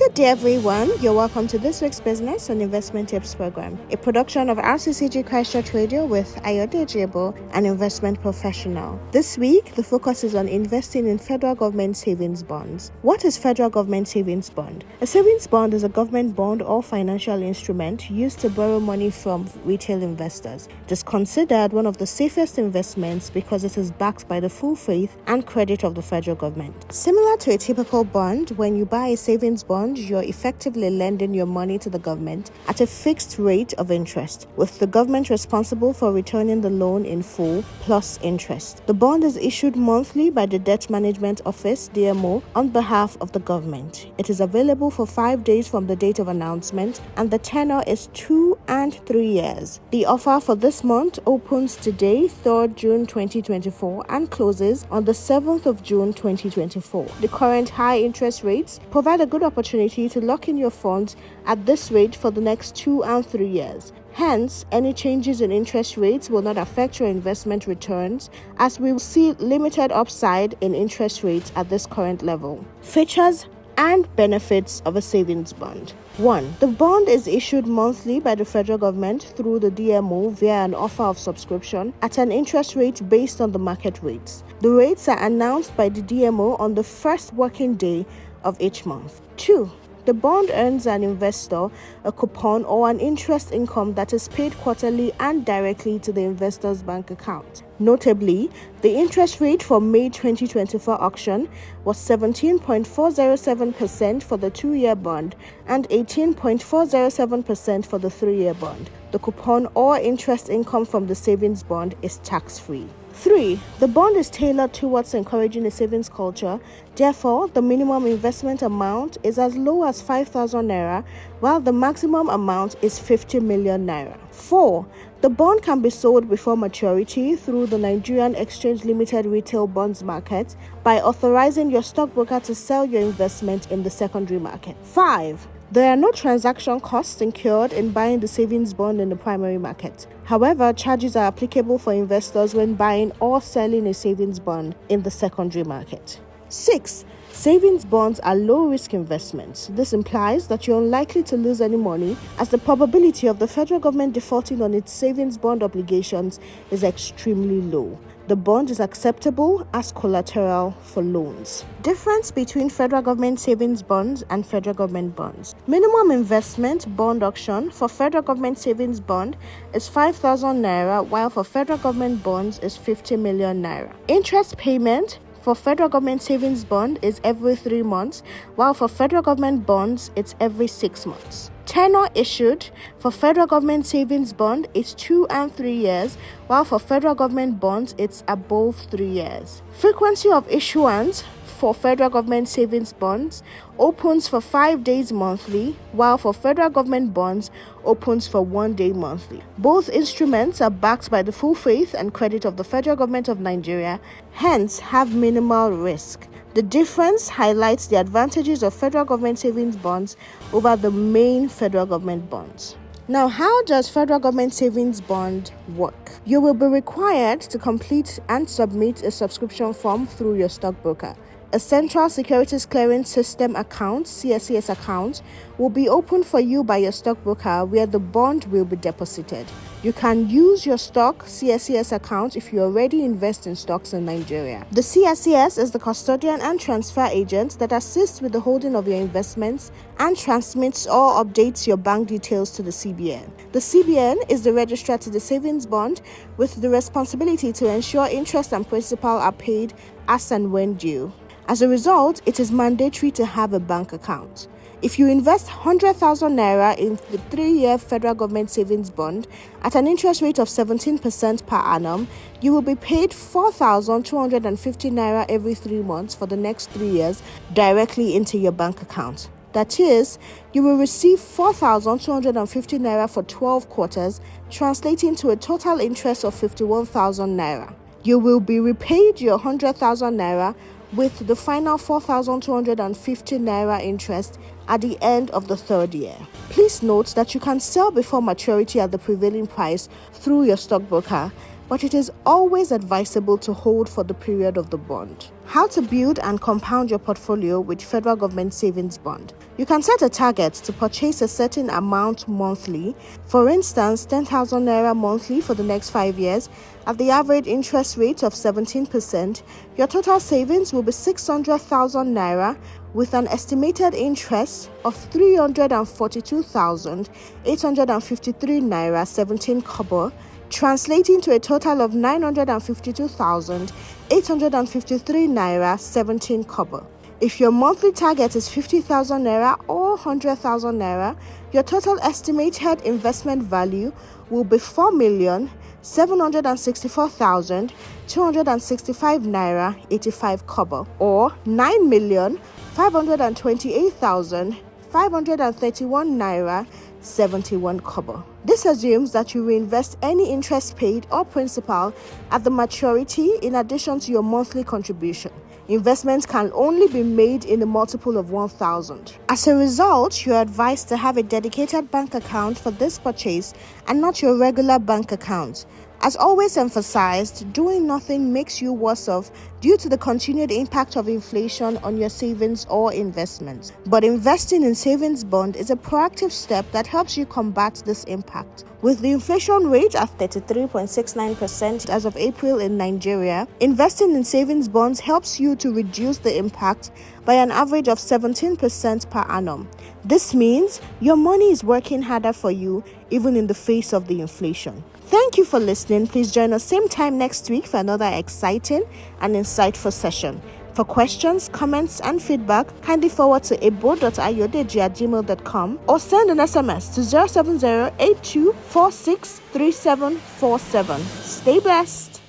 Good day, everyone. You're welcome to this week's Business and Investment Tips program, a production of RCCG Christ Church Radio with Ayodeji Ebo, an investment professional. This week, the focus is on investing in federal government savings bonds. What is federal government savings bond? A savings bond is a government bond or financial instrument used to borrow money from retail investors. It is considered one of the safest investments because it is backed by the full faith and credit of the federal government. Similar to a typical bond, when you buy a savings bond, you're effectively lending your money to the government at a fixed rate of interest, with the government responsible for returning the loan in full plus interest. The bond is issued monthly by the Debt Management Office, DMO, on behalf of the government. It is available for 5 days from the date of announcement, and the tenor is 2 and 3 years. The offer for this month opens today, 3rd June 2024, and closes on the 7th of June 2024. The current high interest rates provide a good opportunity to lock in your funds at this rate for the next 2 and 3 years. Hence, any changes in interest rates will not affect your investment returns, as we will see limited upside in interest rates at this current level. Features and benefits of a savings bond. 1. The bond is issued monthly by the federal government through the DMO via an offer of subscription at an interest rate based on the market rates. The rates are announced by the DMO on the first working day of each month. 2. The bond earns an investor a coupon or an interest income that is paid quarterly and directly to the investor's bank account. Notably, the interest rate for May 2024 auction was 17.407% for the 2-year bond and 18.407% for the 3-year bond. The coupon or interest income from the savings bond is tax-free. 3. The bond is tailored towards encouraging a savings culture. Therefore, the minimum investment amount is as low as 5,000 naira, while the maximum amount is 50 million naira. 4. The bond can be sold before maturity through the Nigerian Exchange Limited retail bonds market by authorizing your stockbroker to sell your investment in the secondary market. 5. There are no transaction costs incurred in buying the savings bond in the primary market. However, charges are applicable for investors when buying or selling a savings bond in the secondary market. 6. Savings bonds are low-risk investments. This implies that you're unlikely to lose any money, as the probability of the federal government defaulting on its savings bond obligations is extremely low. The bond is acceptable as collateral for loans. Difference between federal government savings bonds and federal government bonds. Minimum investment bond auction for federal government savings bond is 5,000 naira, while for federal government bonds is 50 million naira. Interest payment for federal government savings bond is every 3 months, while for federal government bonds, it's every 6 months. Tenor issued for federal government savings bond is 2 and 3 years, while for federal government bonds, it's above 3 years. Frequency of issuance for federal government savings bonds opens for 5 days monthly, while for federal government bonds opens for 1 day monthly. Both instruments are backed by the full faith and credit of the federal government of Nigeria, hence have minimal risk. The difference highlights the advantages of federal government savings bonds over the main federal government bonds. Now, how does federal government savings bond work? You will be required to complete and submit a subscription form through your stockbroker. A Central Securities Clearing System account, CSCS account, will be opened for you by your stockbroker, where the bond will be deposited. You can use your stock CSCS account if you already invest in stocks in Nigeria. The CSCS is the custodian and transfer agent that assists with the holding of your investments and transmits or updates your bank details to the CBN. The CBN is the registrar to the savings bond, with the responsibility to ensure interest and principal are paid as and when due. As a result, it is mandatory to have a bank account. If you invest 100,000 naira in the 3-year federal government savings bond at an interest rate of 17% per annum, you will be paid 4,250 naira every 3 months for the next 3 years directly into your bank account. That is, you will receive 4,250 naira for 12 quarters, translating to a total interest of 51,000 naira. You will be repaid your 100,000 naira with the final 4,250 naira interest at the end of the 3rd year. Please note that you can sell before maturity at the prevailing price through your stockbroker, but it is always advisable to hold for the period of the bond. How to build and compound your portfolio with federal government savings bond. You can set a target to purchase a certain amount monthly, for instance 10,000 naira monthly for the next 5 years. At the average interest rate of 17%, your total savings will be 600,000 naira with an estimated interest of 342,853 naira 17 kobo, translating to a total of 952,853 naira 17 kobo. If your monthly target is 50,000 naira or 100,000 naira, your total estimated investment value will be 4,764,265 naira 85 kobo or 9,528,531 naira 71 kobo. This assumes that you reinvest any interest paid or principal at the maturity in addition to your monthly contribution. Investments can only be made in a multiple of 1,000. As a result, you are advised to have a dedicated bank account for this purchase and not your regular bank account. As always emphasized, doing nothing makes you worse off due to the continued impact of inflation on your savings or investments. But investing in savings bond is a proactive step that helps you combat this impact. With the inflation rate at 33.69% as of April in Nigeria, investing in savings bonds helps you to reduce the impact by an average of 17% per annum. This means your money is working harder for you even in the face of the inflation. Thank you for listening. Please join us same time next week for another exciting and insightful session. For questions, comments, and feedback, kindly forward to ebo.ayodeji@gmail.com or send an SMS to 07082463747. Stay blessed.